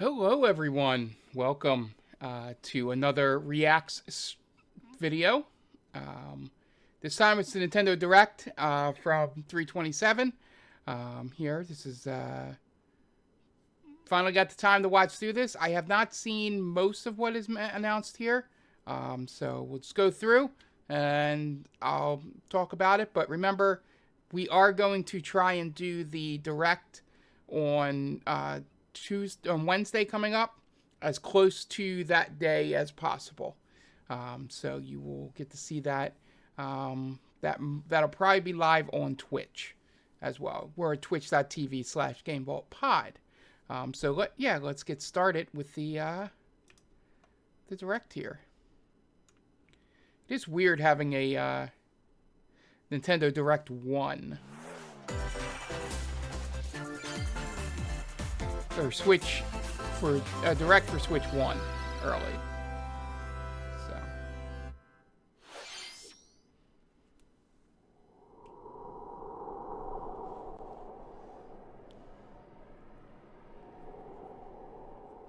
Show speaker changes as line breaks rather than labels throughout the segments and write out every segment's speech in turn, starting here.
Hello, everyone. Welcome to another Reacts video. This time it's the Nintendo Direct from 327. Here, this is finally got the time to watch through this. I have not seen most of what is announced here, so we'll just go through and I'll talk about it. But remember, we are going to try and do the Direct on Wednesday coming up, as close to that day as possible. So you will get to see that. That'll probably be live on Twitch as well. We're at twitch.tv/GameVaultPod. So let's get started with the Direct here. It is weird having a Nintendo Direct 1. Or Switch for Direct for Switch 1 early. So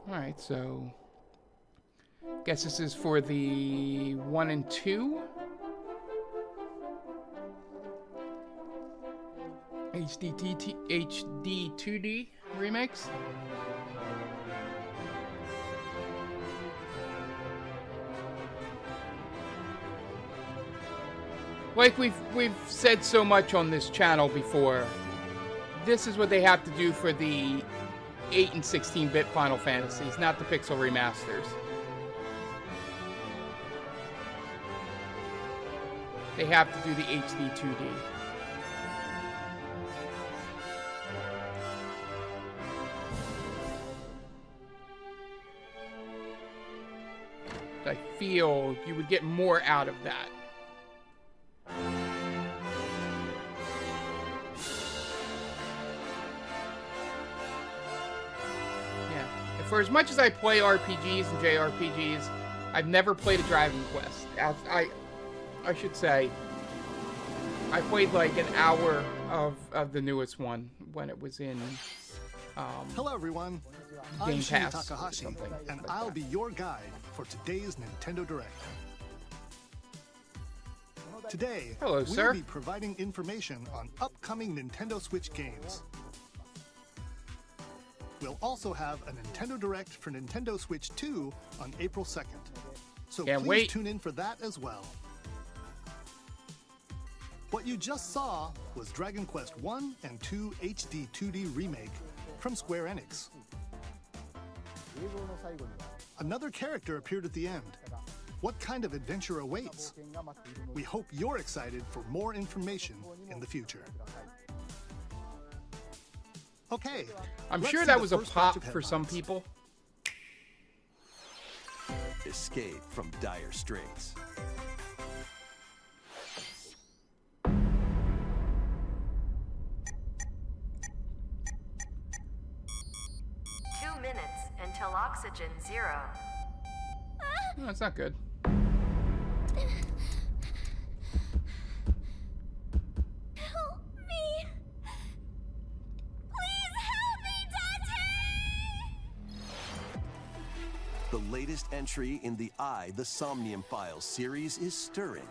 alright, so guess this is for the 1 and 2. HD 2D remakes. Like we've said so much on this channel before, this is what they have to do for the 8 and 16-bit Final Fantasies, not the pixel remasters. They have to do the HD 2D. I feel you would get more out of that. Yeah. For as much as I play RPGs and JRPGs, I've never played a Dragon Quest. I should say, I played like an hour of the newest one when it was in
Hello everyone,
Game
I'm Shin
Pass
Takahashi,
or something
and
like
I'll
that.
be your guide for today's Nintendo Direct. Today,
Hello,
we'll
sir.
be providing information on upcoming Nintendo Switch games. We'll also have a Nintendo Direct for Nintendo Switch 2 on April 2nd, so
Can't
please
wait.
tune in for that as well. What you just saw was Dragon Quest 1 and 2 HD 2D Remake from Square Enix. Another character appeared at the end. What kind of adventure awaits? We hope you're excited for more information in the future. Okay.
I'm
let's
sure
see
that
the
was a
first batch
pop
of
for some
headlines.
people.
Escape from dire straits.
2 minutes until oxygen 0.
No, it's not good.
Help me! Please help me, Dante!
The latest entry in the The Somnium Files series is stirring.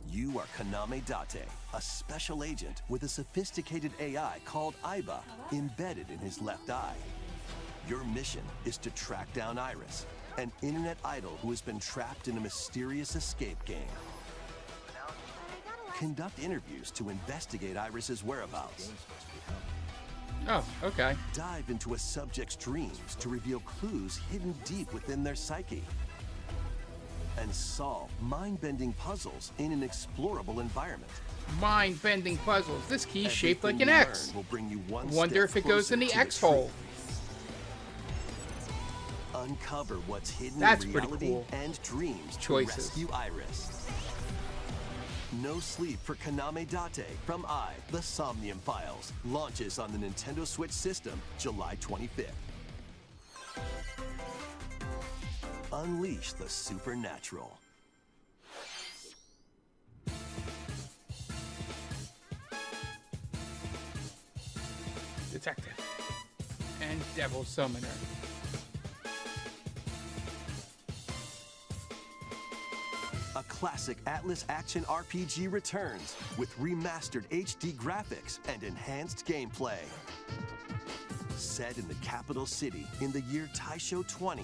You are Kaname Date, a special agent with a sophisticated AI called Aiba embedded in his left eye. Your mission is to track down Iris, an internet idol who has been trapped in a mysterious escape game. Conduct interviews to investigate Iris's whereabouts.
Oh, okay.
Dive into a subject's dreams to reveal clues hidden deep within their psyche. And solve mind-bending puzzles in an explorable environment.
Mind-bending puzzles. This key's shaped like
Everything
an
you
X.
learn will bring you one
Wonder
step
if it goes
closer
in the
to
X hole.
truth. Uncover what's hidden
That's
in
pretty
reality
cool.
and dreams
Choices.
to rescue Iris. No Sleep for Kaname Date from The Somnium Files launches on the Nintendo Switch system July 25th. Unleash the supernatural.
Detective. And Devil Summoner.
A classic Atlas action RPG returns with remastered HD graphics and enhanced gameplay. Set in the capital city in the year Taisho 20,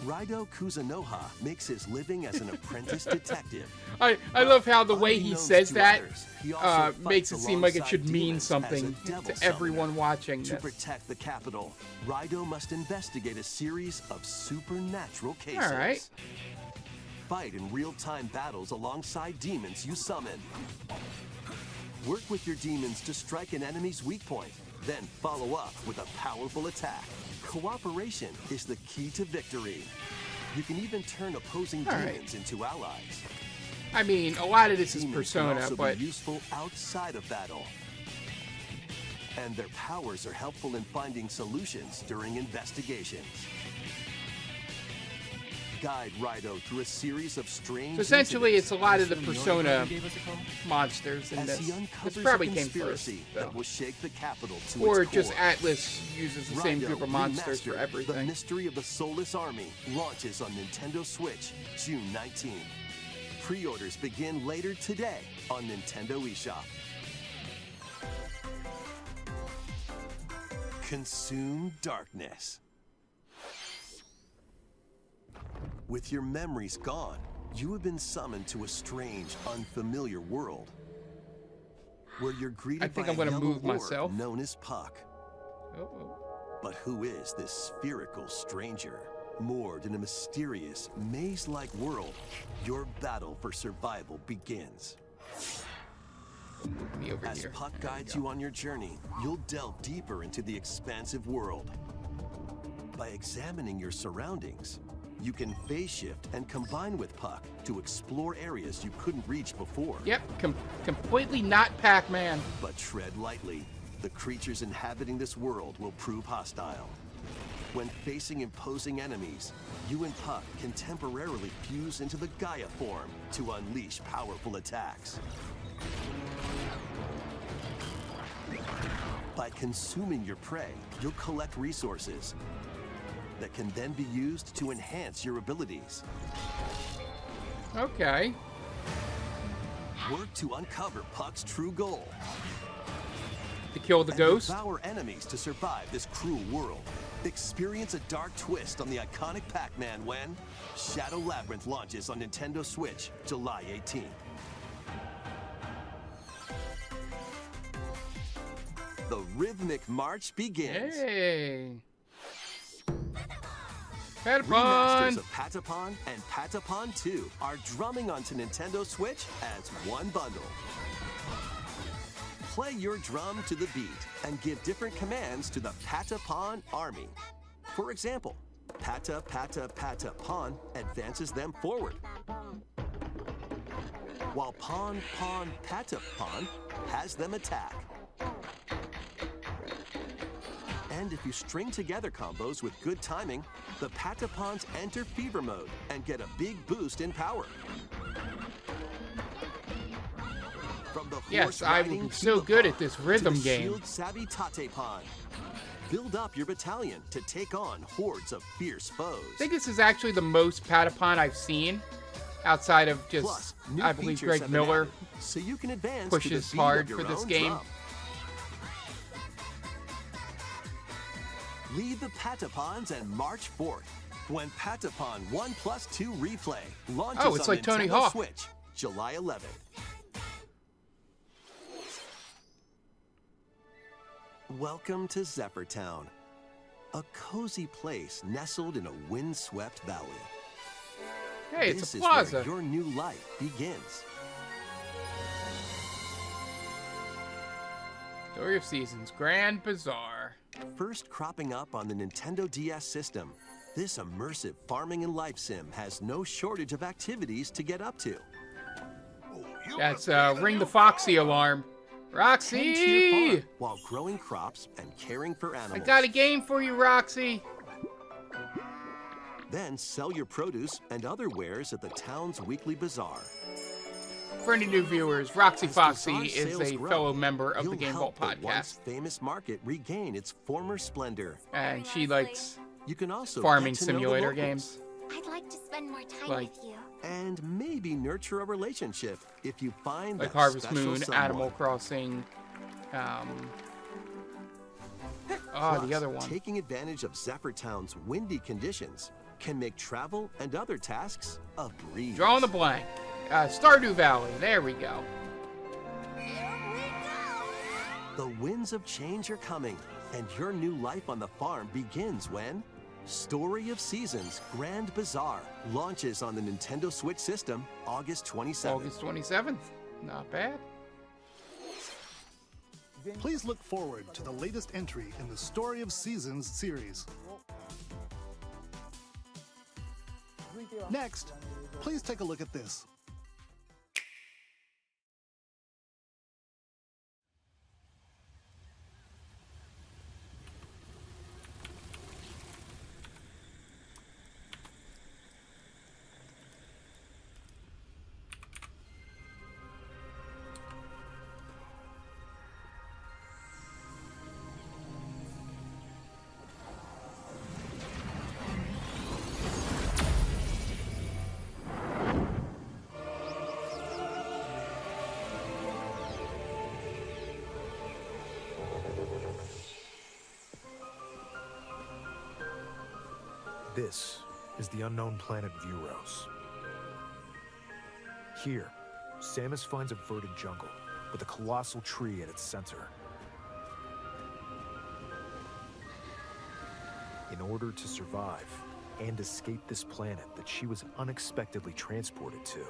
Raido Kuzunoha makes his living as an apprentice detective.
I love how the way he
Unbeknownst
says
to
that
others, he also
makes it
fights
seem like it
alongside
should mean
demons as a
something
devil
to
summoner.
everyone watching
To
this.
protect the capital, Raido must investigate a series of supernatural cases.
All right.
Fight in real-time battles alongside demons you summon. Work with your demons to strike an enemy's weak point, then follow up with a powerful attack. Cooperation is the key to victory. You can even turn opposing
All right.
demons into allies.
I mean, a lot of this is
Demons can
Persona,
also
but
be useful outside of battle. And their powers are helpful in finding solutions during investigations. Guide Raido through a series of strange
so essentially
incidents
it's a lot of the
Assume
Persona
Yoripug gave us a call?
monsters in
as
this.
he
This
uncovers
probably
a
came first,
conspiracy
though.
that will shake the capital to
Or
its
just
core.
Atlas uses the same
Raido
group of monsters for
Remastered, The
everything.
Mystery of the Soulless Army launches on Nintendo Switch June 19. Pre-orders begin later today on Nintendo eShop. Consume darkness. With your memories gone, you have been summoned to a strange, unfamiliar world, where you're greeted
I think
by
I'm gonna
a yellow
move
orb
myself.
known as Puck.
Oh.
But who is this spherical stranger? Moored in a mysterious, maze-like world, your battle for survival begins.
Me over
As
here.
Puck
There we
guides
go.
you on your journey, you'll delve deeper into the expansive world. By examining your surroundings, you can phase shift and combine with Puck to explore areas you couldn't reach before.
Yep, completely not Pac-Man.
But tread lightly. The creatures inhabiting this world will prove hostile. When facing imposing enemies, you and Puck can temporarily fuse into the Gaia form to unleash powerful attacks. By consuming your prey, you'll collect resources that can then be used to enhance your abilities.
Okay.
Work to uncover Puck's true goal.
To kill the
And
ghost.
devour enemies to survive this cruel world. Experience a dark twist on the iconic Pac-Man when Shadow Labyrinth launches on Nintendo Switch July 18th. The rhythmic march begins.
Hey.
Remasters
Patapon.
of Patapon and Patapon 2 are drumming onto Nintendo Switch as one bundle. Play your drum to the beat and give different commands to the Patapon army. For example, Pata Pata Patapon advances them forward, while Pon Pon Patapon has them attack. And if you string together combos with good timing, the Patapons enter fever mode and get a big boost in power. From the
Yes,
horse
I
riding
would be so
Tulipon
good at this
to
rhythm
the
game.
shield savvy Tatepon. Build up your battalion to take on hordes of fierce foes.
I think this is actually the most Patapon I've seen, outside of just,
Plus, new
I believe
features
Greg
have been
Miller
added, so you can advance to the
pushes
beat
hard
of your
for this
own
game.
drum. Lead the Patapons and march forth when Patapon 1+2 Replay launches
Oh, it's
on
like Tony
Nintendo
Hawk.
Switch July 11th. Welcome to Zephyr Town, a cozy place nestled in a windswept valley.
Hey, it's
This
a
is
plaza.
where your new life begins.
Story of Seasons, Grand Bazaar.
First cropping up on the Nintendo DS system, this immersive farming and life sim has no shortage of activities to get up to.
That's Ring the Foxy alarm.
Tend to your
Roxy!
farm while growing crops and caring for
I
animals.
got a game for you, Roxy.
Then sell your produce and other wares at the town's weekly bazaar.
For any new viewers, Roxy
As
Foxy
Bazaar
is
sales
a
grow,
fellow member of the
you'll
Game
help
Vault
the once
podcast,
famous market regain its former splendor.
and she likes
You can also
farming
get to know the
simulator
locals
games.
I'd like to spend more time
Like-
with you.
and maybe nurture a relationship if you find
Like
that
Harvest
special
Moon,
someone.
Animal Crossing. The
Plus,
other one.
Taking advantage of Zephyr Town's windy conditions can make travel and other tasks a breeze.
Drawing the blank. Stardew Valley. There we go.
Here we go!
The winds of change are coming, and your new life on the farm begins when Story of Seasons Grand Bazaar launches on the Nintendo Switch system August 27th.
August 27th. Not bad.
Please look forward to the latest entry in the Story of Seasons series. Next, please take a look at this.
This is the unknown planet Vuros. Here, Samus finds a verdant jungle with a colossal tree at its center. In order to survive and escape this planet that she was unexpectedly transported to,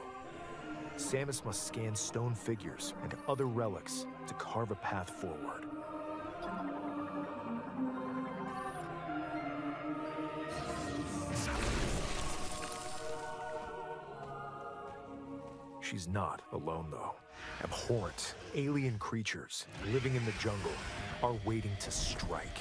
Samus must scan stone figures and other relics to carve a path forward. She's not alone, though. Abhorrent, alien creatures living in the jungle are waiting to strike.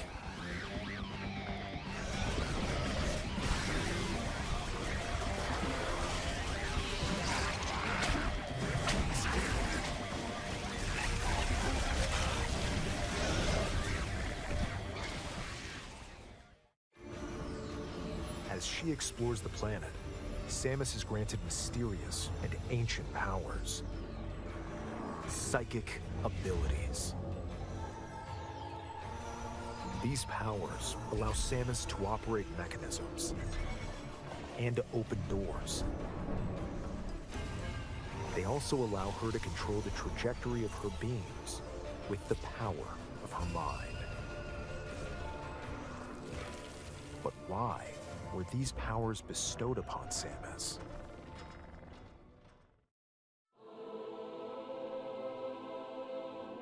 As she explores the planet, Samus is granted mysterious and ancient powers. Psychic abilities. These powers allow Samus to operate mechanisms and to open doors. They also allow her to control the trajectory of her beams with the power of her mind. But why were these powers bestowed upon Samus?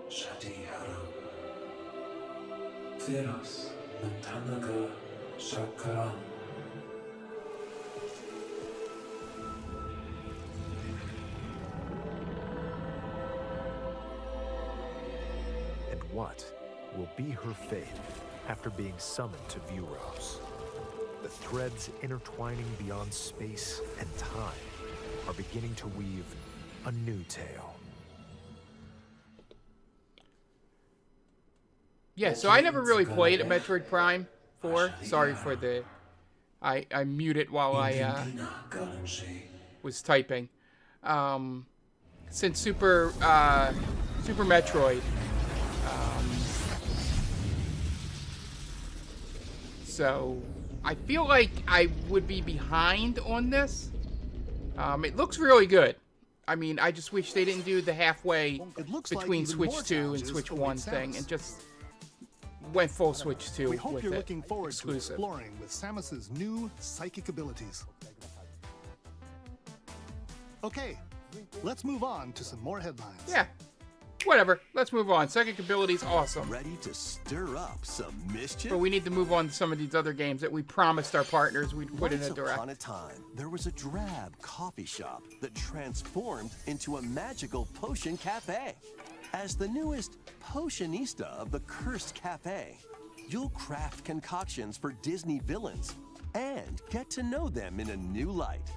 Shadihara Theros Nantanaga Shakaran.
And what will be her fate after being summoned to Vuros? The threads intertwining beyond space and time are beginning to weave a new tale.
Yeah, so I never really played a Metroid Prime 4. Sorry for the... I muted while I was typing. Since Super Metroid. So I feel like I would be behind on this. It looks really good. I mean, I just wish they didn't do the halfway
It looks like
between
even
Switch
more
2 and
challenges
Switch
await
1 thing
Samus.
and just went full Switch 2
We hope
with
you're
it.
looking forward
Exclusive.
to exploring with Samus's new psychic abilities. Okay, let's move on to some more headlines.
Yeah. Whatever. Let's move on. Psychic ability's awesome.
Ready to stir up some mischief?
But we need to move on to some of these other games that we promised our partners we'd put in
Once
a direct.
upon a time, there was a drab coffee shop that transformed into a magical potion cafe. As the newest potionista of the Cursed Cafe, you'll craft concoctions for Disney villains and get to know them in a new light.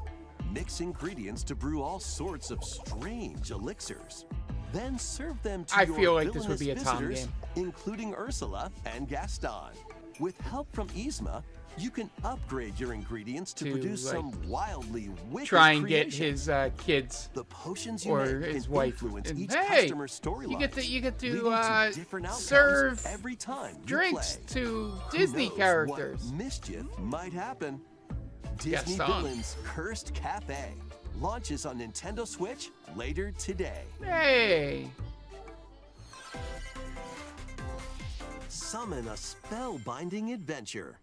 mix ingredients to brew all sorts of strange elixirs. Then serve them to
I
your
feel like this would
villainous
be a Tom
visitors,
game.
including Ursula and Gaston. With help from Yzma, you can upgrade your ingredients to
To,
produce
like,
some wildly wicked
Try and get
creation.
his kids
The potions you
or
make
his
can
wife.
influence
And
each
hey,
customer's storyline.
you get to
leading to different outcomes
serve
every time you
drinks
play.
to
Who
Disney
knows
characters.
What mischief might happen. Disney
Gaston.
Villains Cursed Cafe launches on Nintendo Switch later today.
Hey,
Summon a spellbinding adventure.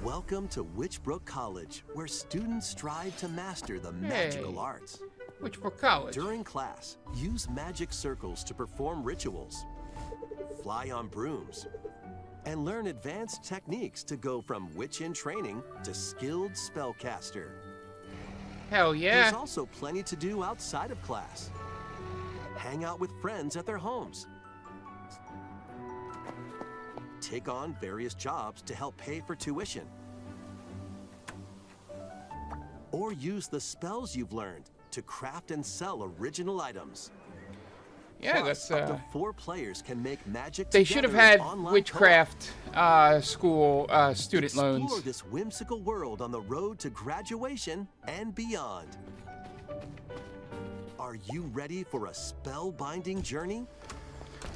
Welcome to Witchbrook College, where students strive to master the magical
Hey.
arts.
which for college?
During class, use magic circles to perform rituals, fly on brooms, and learn advanced techniques to go from witch in training to skilled spellcaster.
Hell
There's
yeah!
also plenty to do outside of class. Hang out with friends at their homes. Take on various jobs to help pay for tuition. Or use the spells you've learned to craft and sell original items.
Yeah,
Plus,
that's
up to 4 players can make magic
they should have
together in
had
online
witchcraft school
co-op.
student
Explore
loans.
this whimsical world on the road to graduation and beyond. Are you ready for a spellbinding journey?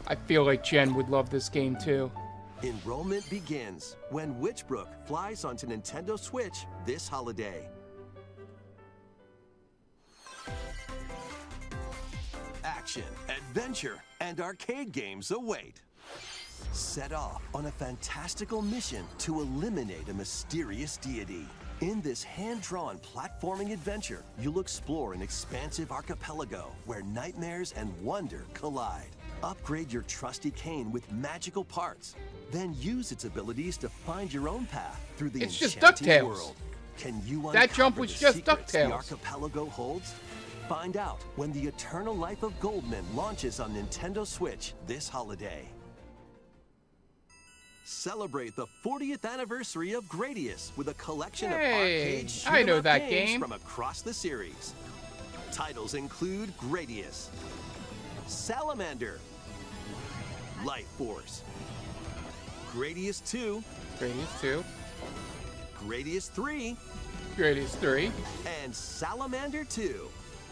I feel like Jen would love this game too.
Enrollment begins when Witchbrook flies onto Nintendo Switch this holiday. Action, adventure, and arcade games await. Set off on a fantastical mission to eliminate a mysterious deity. In this hand-drawn platforming adventure, you'll explore an expansive archipelago where nightmares and wonder collide. Upgrade your trusty cane with magical parts. Then use its abilities to find your own path through the
It's just
enchanting
DuckTales.
world. Can you
That jump
uncover
was
the
just
secrets the
DuckTales.
archipelago holds? Find out when The Eternal Life of Goldman launches on Nintendo Switch this holiday. Celebrate the 40th anniversary of Gradius with a collection of
Hey,
arcade
I know
shoot-'em-up
that
games
game.
from across the series. Titles include Gradius, Salamander, Light Force, Gradius 2,
Gradius 2,
Gradius 3,
Gradius 3.
and Salamander 2.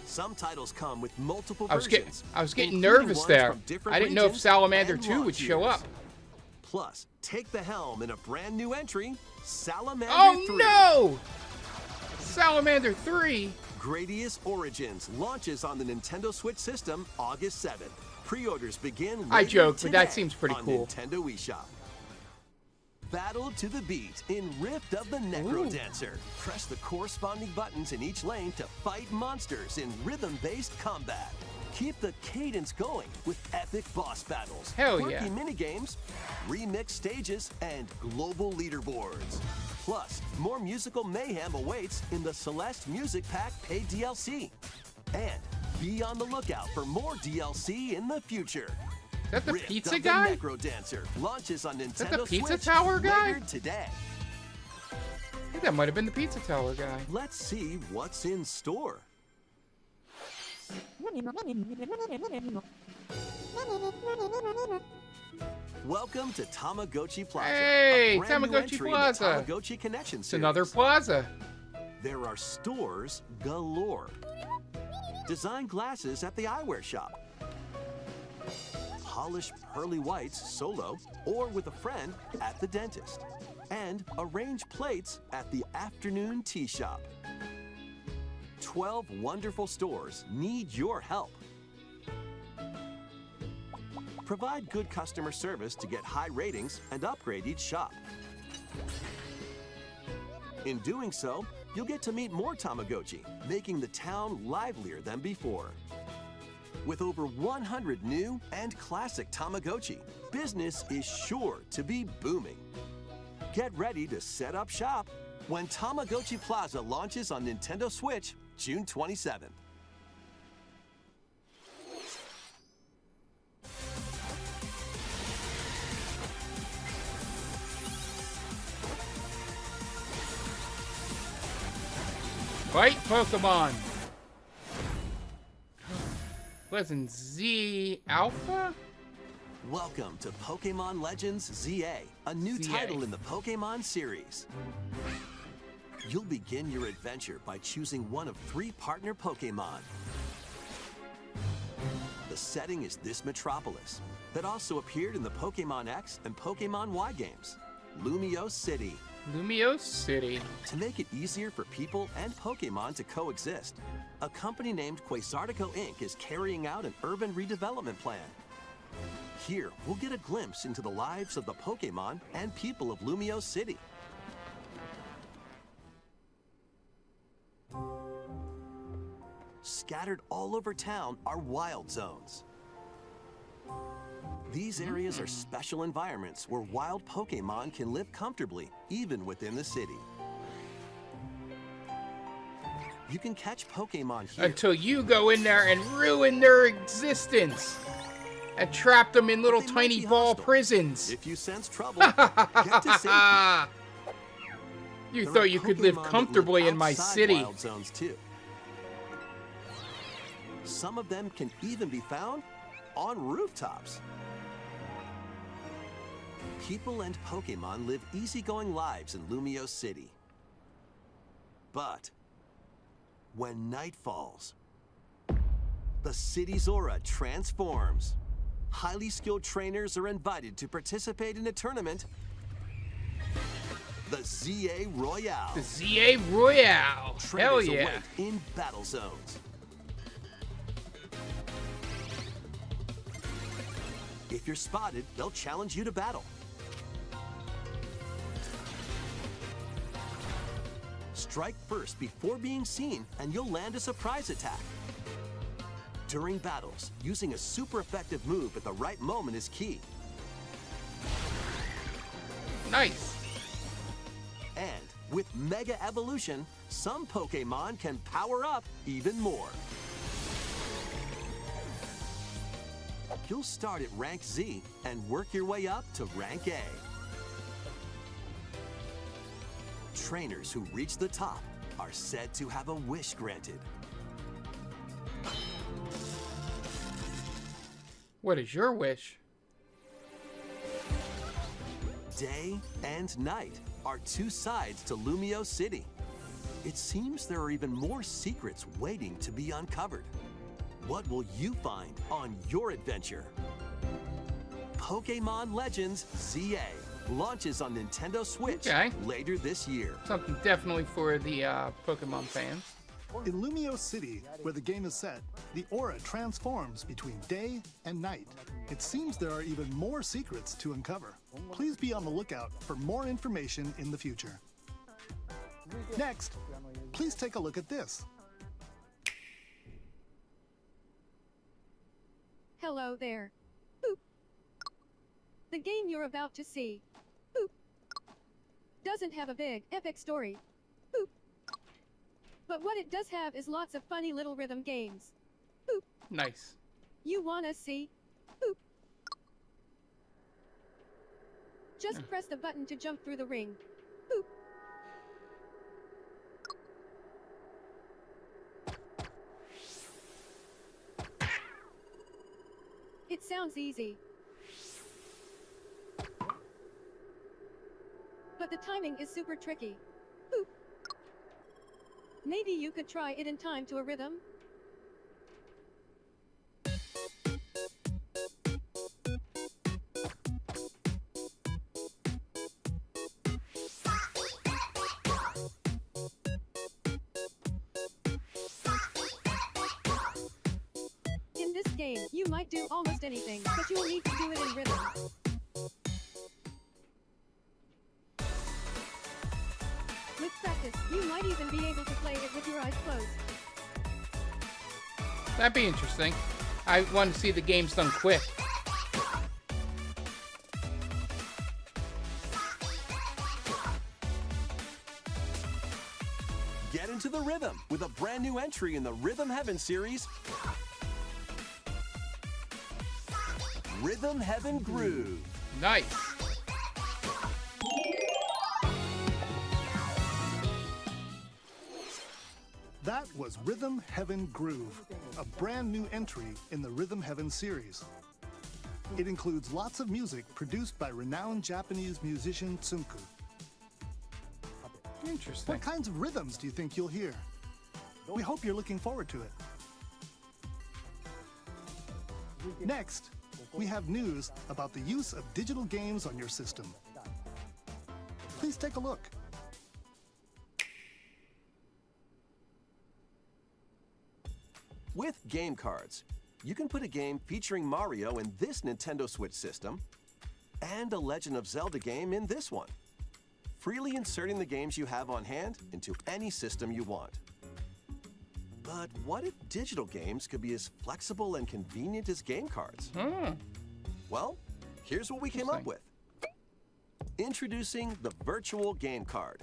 Some titles come with multiple
I was
versions.
getting
including
nervous
ones
there.
from different
I didn't know if
regions
Salamander
and
2 would
launch
show
years.
up.
Plus, take the helm in a brand new entry, Salamander
Oh
3.
no! Salamander 3.
Gradius Origins launches on the Nintendo Switch system August 7th. Pre-orders begin
I
later
joke, but that
today
seems pretty
on
cool.
Nintendo eShop. Battle to the beat in Rift of the Necro Dancer. Press the corresponding buttons in each lane to fight monsters in rhythm-based combat. Keep the cadence going with epic boss battles,
Hell
quirky
yeah.
minigames, remix stages, and global leaderboards. Plus, more musical mayhem awaits in the Celeste Music Pack paid DLC. And be on the lookout for more DLC in the future.
Is that the
Rift
pizza
of
guy?
The Necro Dancer launches on Nintendo
that the Pizza
Switch
Tower guy?
later today.
I think that might have been the Pizza Tower guy.
Let's see what's in store. Welcome to Tamagotchi Plaza.
Hey,
a brand new
Tamagotchi
entry
Plaza.
In the Tamagotchi Connection
It's
series.
another plaza.
There are stores galore. Design glasses at the eyewear shop. Polish pearly whites solo or with a friend at the dentist. And arrange plates at the afternoon tea shop. 12 wonderful stores need your help. Provide good customer service to get high ratings and upgrade each shop. In doing so, you'll get to meet more Tamagotchi, making the town livelier than before. With over 100 new and classic Tamagotchi, business is sure to be booming. Get ready to set up shop when Tamagotchi Plaza launches on Nintendo Switch June 27th.
Fight Pokemon. Legend Z Alpha?
Welcome to Pokemon Legends ZA, a new
ZA.
title in the Pokemon series. You'll begin your adventure by choosing one of 3 partner Pokemon. The setting is this metropolis that also appeared in the Pokemon X and Pokemon Y games, Lumio City.
Lumio City.
To make it easier for people and Pokemon to coexist, a company named Quasartico Inc. is carrying out an urban redevelopment plan. Here, we'll get a glimpse into the lives of the Pokemon and people of Lumio City. Scattered all over town are wild zones. These areas are special environments where wild Pokemon can live comfortably, even within the city. You can catch Pokemon here.
Until you go in there and ruin their existence. And trap them in little
They might
tiny
be
ball
hostile.
prisons.
If you sense trouble, get to safety.
You
There
thought
are
you could live
Pokemon that
comfortably in my
outside
city.
Wild zones too. Some of them can even be found on rooftops. People and Pokemon live easygoing lives in Lumio City. But when night falls, the city's aura transforms. Highly skilled trainers are invited to participate in a tournament, the ZA Royale.
The ZA Royale. Hell
Trainers
yeah.
await in battle zones. If you're spotted, they'll challenge you to battle. Strike first before being seen, and you'll land a surprise attack. During battles, using a super effective move at the right moment is key.
Nice.
And with Mega Evolution, some Pokemon can power up even more. You'll start at rank Z and work your way up to rank A. Trainers who reach the top are said to have a wish granted.
What is your wish?
Day and night are 2 sides to Lumio City. It seems there are even more secrets waiting to be uncovered. What will you find on your adventure? Pokemon Legends ZA launches on Nintendo Switch
Okay.
later this year.
Something definitely for the Pokemon fans.
In Lumio City, where the game is set, the aura transforms between day and night. It seems there are even more secrets to uncover. Please be on the lookout for more information in the future. Next, please take a look at this.
Hello there. Boop. The game you're about to see, boop, doesn't have a big, epic story. Boop. But what it does have is lots of funny little rhythm games. Boop.
Nice.
You wanna see? Boop. Just press the button to jump through the ring. Boop. It sounds easy. But the timing is super tricky. Boop. Maybe you could try it in time to a rhythm? In this game, you might do almost anything, but you'll need to do it in rhythm. With practice, you might even be able to play it with your eyes closed.
That'd be interesting. I want to see the games done quick.
Get into the rhythm with a brand new entry in the Rhythm Heaven series, Rhythm Heaven Groove.
Nice.
was Rhythm Heaven Groove, a brand new entry in the Rhythm Heaven series. It includes lots of music produced by renowned Japanese musician Tsunku.
Interesting.
What kinds of rhythms do you think you'll hear? We hope you're looking forward to it. Next, we have news about the use of digital games on your system. Please take a look.
With game cards, you can put a game featuring Mario in this Nintendo Switch system and a Legend of Zelda game in this one, freely inserting the games you have on hand into any system you want. But what if digital games could be as flexible and convenient as game cards? Well, here's what we came up with. Introducing the Virtual Game Card.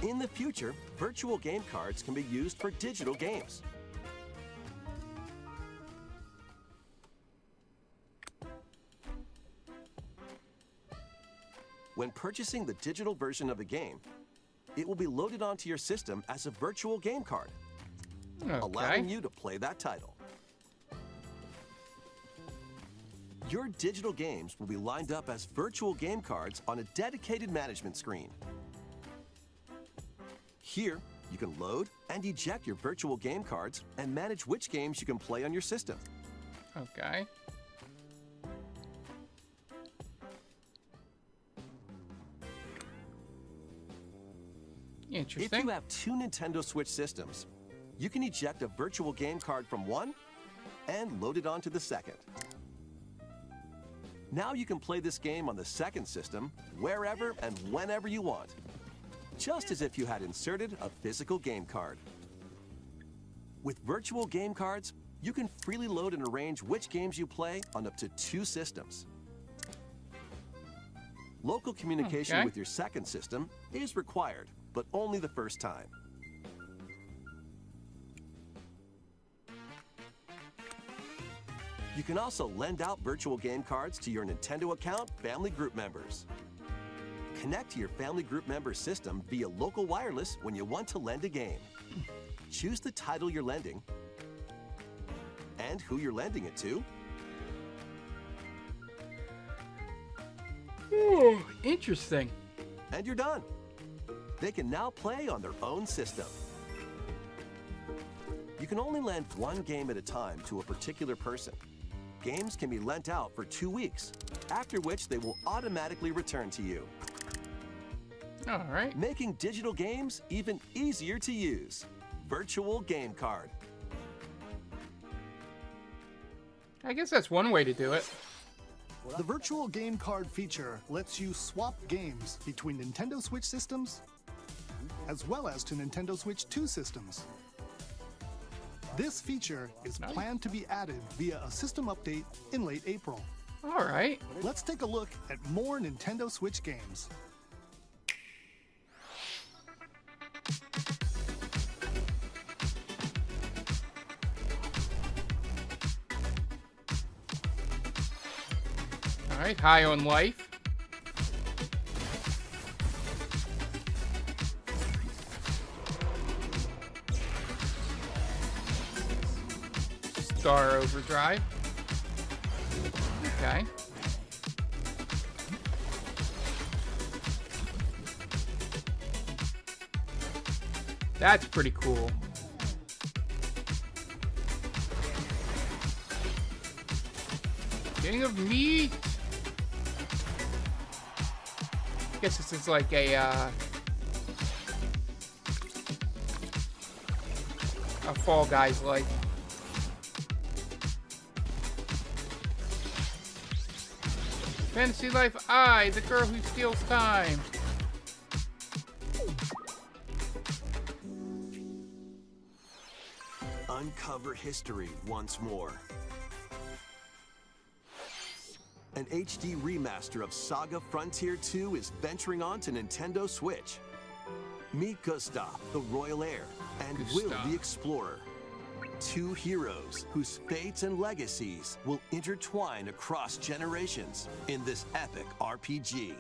In the future, virtual game cards can be used for digital games. When purchasing the digital version of a game, it will be loaded onto your system as a virtual game card, allowing you to play that title. Your digital games will be lined up as virtual game cards on a dedicated management screen. Here, you can load and eject your virtual game cards and manage which games you can play on your system.
Okay. Interesting.
If you have two Nintendo Switch systems, you can eject a virtual game card from one and load it onto the second. Now you can play this game on the second system wherever and whenever you want, just as if you had inserted a physical game card. With virtual game cards, you can freely load and arrange which games you play on up to two systems. Local communication with your second system is required, but only the first time. You can also lend out virtual game cards to your Nintendo account family group members. Connect to your family group member system via local wireless when you want to lend a game. Choose the title you're lending and who you're lending it to.
Ooh, interesting.
And you're done. They can now play on their own system. You can only lend one game at a time to a particular person. Games can be lent out for 2 weeks, after which they will automatically return to you.
All right.
Making digital games even easier to use. Virtual Game Card.
I guess that's one way to do it.
The Virtual Game Card feature lets you swap games between Nintendo Switch systems as well as to Nintendo Switch 2 systems. This feature is planned to be added via a system update in late April.
All right.
Let's take a look at more Nintendo Switch games.
All right, High on Life. Star Overdrive. Okay. That's pretty cool. King of Meat. I guess this is like a Fall Guys like. Fantasy Life I, the girl who steals time.
Uncover history once more. An HD remaster of Saga Frontier 2 is venturing on to Nintendo Switch. Meet Gustav, the Royal Heir, and Will the Explorer. Two heroes whose fates and legacies will intertwine across generations in this epic RPG.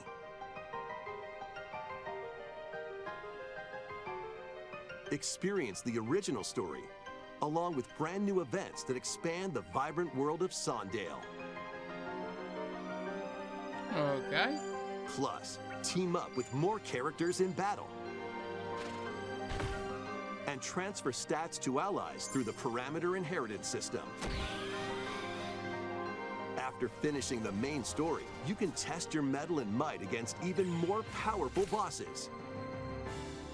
Experience the original story, along with brand new events that expand the vibrant world of Sondale.
Okay.
Plus, team up with more characters in battle. And transfer stats to allies through the Parameter Inheritance system. After finishing the main story, you can test your mettle and might against even more powerful bosses.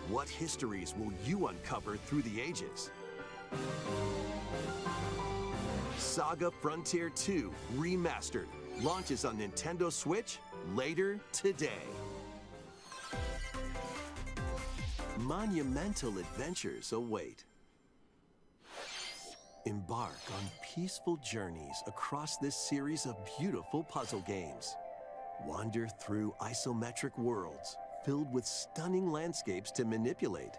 What histories will you uncover through the ages? Saga Frontier 2 Remastered launches on Nintendo Switch later today. Monumental adventures await. Embark on peaceful journeys across this series of beautiful puzzle games. Wander through isometric worlds filled with stunning landscapes to manipulate,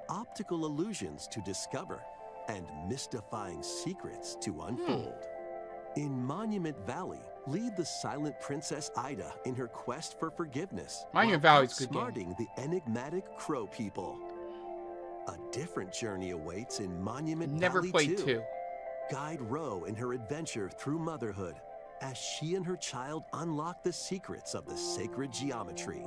optical illusions to discover, and mystifying secrets to unfold. In Monument Valley, lead the silent Princess Ida in her quest for forgiveness.
Monument
while
Valley's a good game.
outsmarting the enigmatic Crow people. A different journey awaits in Monument
Never
Valley
played
2.
2.
Guide Ro in her adventure through motherhood as she and her child unlock the secrets of the sacred geometry.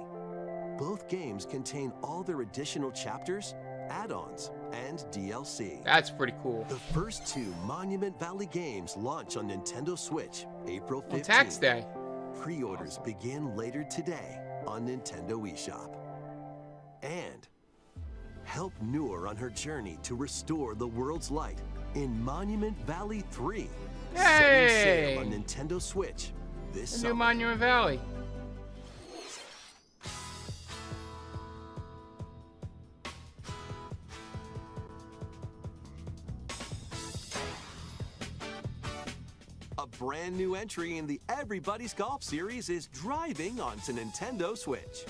Both games contain all their additional chapters, add-ons, and DLC.
That's pretty cool.
The first 2 Monument Valley games launch on Nintendo Switch April 15th.
On tax day.
Pre-orders begin later today on Nintendo eShop. And help Noor on her journey to restore the world's light in Monument Valley 3. Setting sail on Nintendo Switch this
The
summer.
new Monument Valley.
A brand new entry in the Everybody's Golf series is driving onto Nintendo Switch.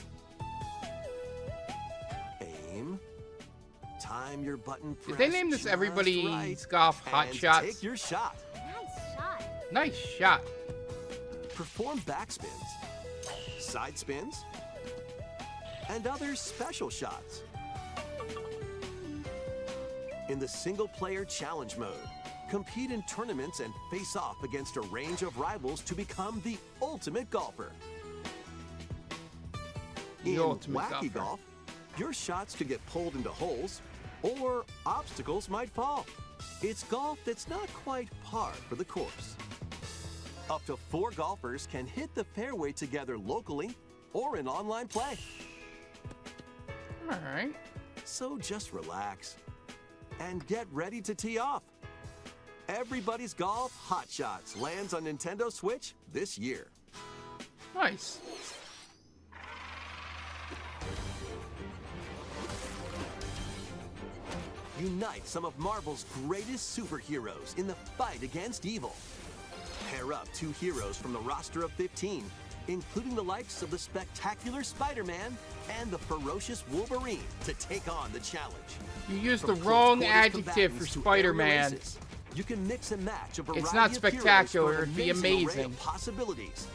Aim. Time your button press.
Did they name this
just
Everybody's
right,
Golf Hot
and
Shots?
Take your shot.
Nice shot.
Nice shot.
Perform backspins, side spins, and other special shots. In the single-player challenge mode, compete in tournaments and face off against a range of rivals to become the ultimate golfer.
The
In
ultimate
Wacky
golfer.
Golf, your shots could get pulled into holes, or obstacles might fall. It's golf that's not quite par for the course. Up to 4 golfers can hit the fairway together locally or in online play.
All right.
So just relax and get ready to tee off. Everybody's Golf Hot Shots lands on Nintendo Switch this year.
Nice.
Unite some of Marvel's greatest superheroes in the fight against evil. Pair up 2 heroes from the roster of 15, including the likes of the spectacular Spider-Man and the ferocious Wolverine, to take on the challenge.
You used the
From
wrong
close-quarters
adjective for
combatants to
Spider-Man.
aerial aces, you can mix and match a variety
It's not
of heroes
spectacular,
for an
it'd be
amazing array
amazing.
of possibilities.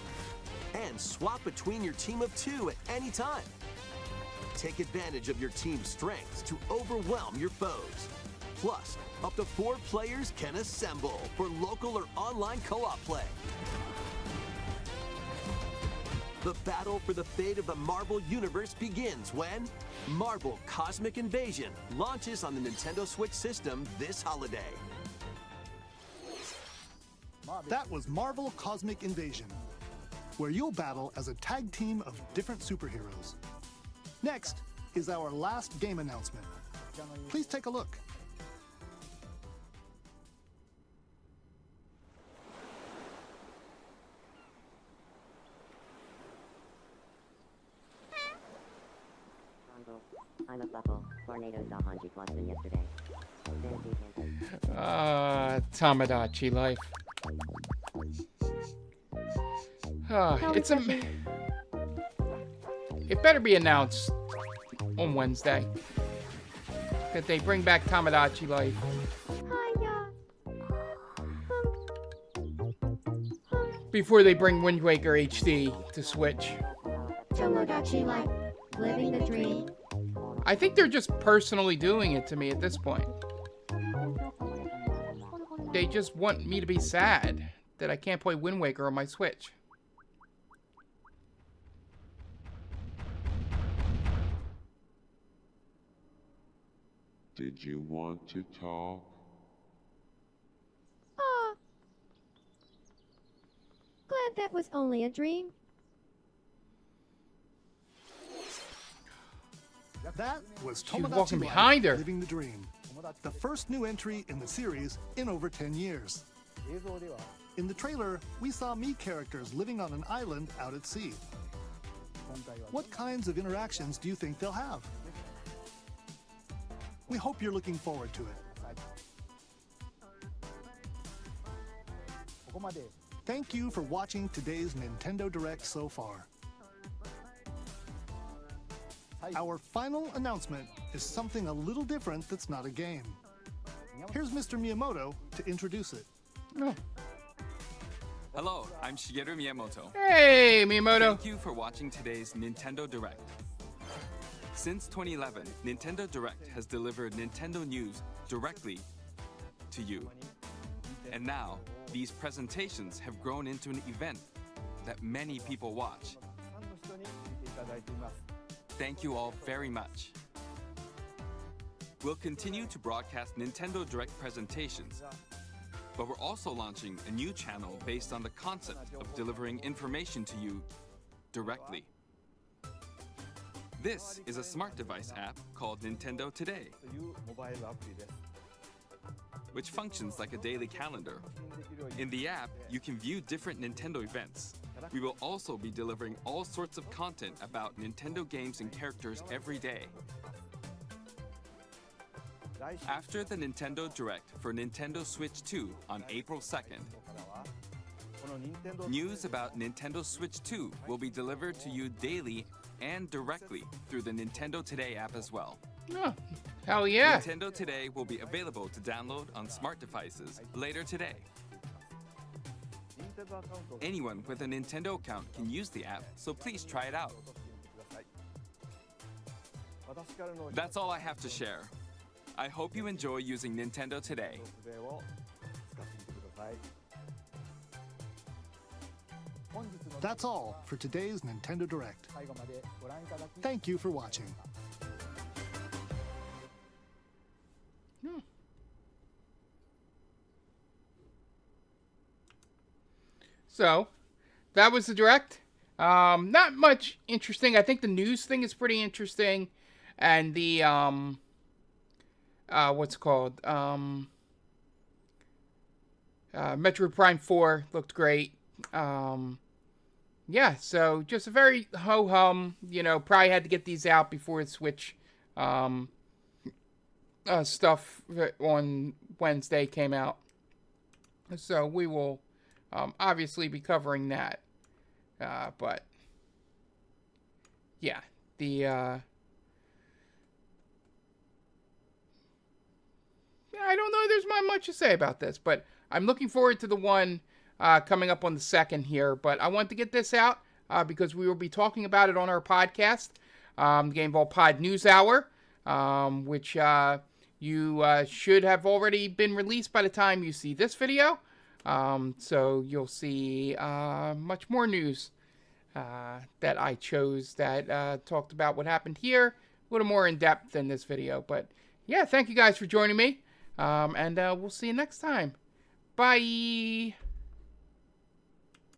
And swap between your team of 2 at any time. Take advantage of your team's strengths to overwhelm your foes. Plus, up to 4 players can assemble for local or online co-op play. The battle for the fate of the Marvel Universe begins when Marvel Cosmic Invasion launches on the Nintendo Switch system this holiday.
That was Marvel Cosmic Invasion, where you'll battle as a tag team of different superheroes. Next is our last game announcement. Please take a look.
I'm a buckle. Tornadoes off on Boston yesterday.
Tamagotchi life. It's a. It better be announced on Wednesday that they bring back Tamagotchi life. Before they bring Wind Waker HD to Switch.
Tomodachi Life. Living the dream.
I think they're just personally doing it to me at this point. They just want me to be sad that I can't play Wind Waker on my Switch.
Did you want to talk?
Aw. Glad that was only a dream.
That was
She was
Tomodachi
walking
Life,
behind her.
Living the Dream. The first new entry in the series in over 10 years. In the trailer, we saw Mii characters living on an island out at sea. What kinds of interactions do you think they'll have? We hope you're looking forward to it. Thank you for watching today's Nintendo Direct so far. Our final announcement is something a little different that's not a game. Here's Mr. Miyamoto to introduce it.
Oh.
Hello, I'm Shigeru Miyamoto.
Hey, Miyamoto.
Thank you for watching today's Nintendo Direct. Since 2011, Nintendo Direct has delivered Nintendo news directly to you. And now, these presentations have grown into an event that many people watch. Thank you all very much. We'll continue to broadcast Nintendo Direct presentations, but we're also launching a new channel based on the concept of delivering information to you directly. This is a smart device app called Nintendo Today, which functions like a daily calendar. In the app, you can view different Nintendo events. We will also be delivering all sorts of content about Nintendo games and characters every day. After the Nintendo Direct for Nintendo Switch 2 on April 2nd, news about Nintendo Switch 2 will be delivered to you daily and directly through the Nintendo Today app as well.
Oh, hell yeah.
Nintendo Today will be available to download on smart devices later today. Anyone with a Nintendo account can use the app, so please try it out. That's all I have to share. I hope you enjoy using Nintendo Today.
That's all for today's Nintendo Direct. Thank you for watching.
So, that was the Direct. Not much interesting. I think the news thing is pretty interesting. And the, what's it called? Metroid Prime 4 looked great. Yeah, so just a very ho-hum, you know, probably had to get these out before the Switch, stuff on Wednesday came out. So we will, obviously be covering that. But, yeah, the, I don't know there's not much to say about this, but I'm looking forward to the one coming up on the 2nd here. But I want to get this out because we will be talking about it on our podcast, the Game Vault Pod News Hour, which you should have already been released by the time you see this video. So you'll see much more news that I chose that talked about what happened here, a little more in depth than this video. But yeah, thank you guys for joining me. And we'll see you next time. Bye.